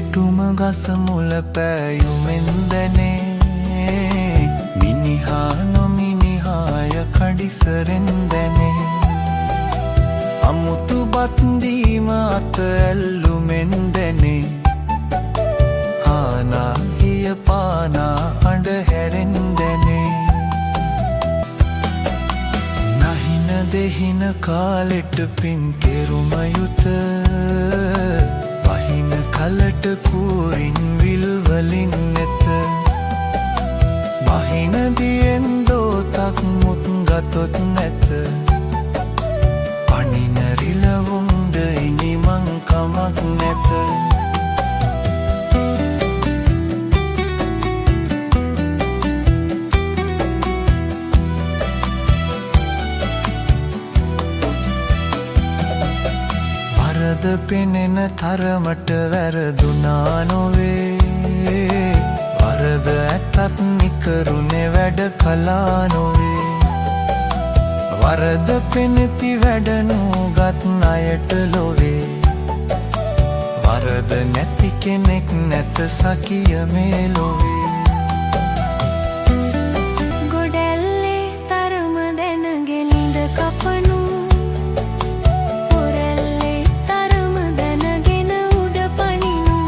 කෙටුම ගස මුල පෑයුමෙන්දනේ මිනිහා නොමිනිහාය කඩිසරෙන් දැනේ අමුතු බත්දීම අත ඇල්ලුමෙන් දැනේ හානා හිය පානා අඬ හැරෙන් දැනේ නහින දෙහින කාලෙට පින් කෙරුම යුත වහින කලට කූරින් විල්වලින් නැත බහින දියෙන් දෝතක් මුත් ගතොත් නැත පනින රිලවුන්ඩ ඉනිමං කමක් නැත වරද පෙනෙන තරමට වැරදුනා නොවේ වරද ඇත්තත් නිකරුණේ වැඩ කලා නොවේ වරද පෙනෙති වැඩනූගත් අයට ලොවේ වරද නැති කෙනෙක් නැත සකිය මේ ලොවේ ගොඩැල්ලේ තරම දැන ගෙලිඳ කපනු පොරැල්ලේ තරම දැනගෙන උඩ පනිනු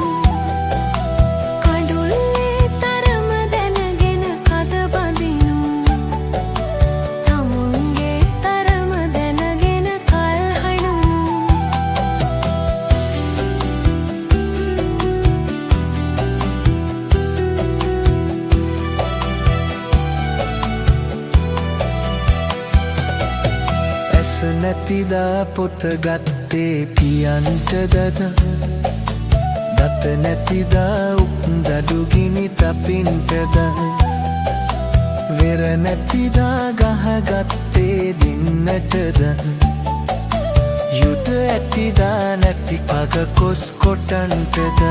කඩුල්ලේ තරම දැනගෙන කද බඳිනු තමුන්ගේ තරම දැනගෙන කල් හනු ඇස නැතිදා පොත ගත්තේ පියන්ටදද දත නැතිදා උක්දඩුගිනි තපින්ටද වෙර නැතිදා ගහගත්තේ දින්නටද යුද ඇතිදා නැති පග කොස් කොටන්ටද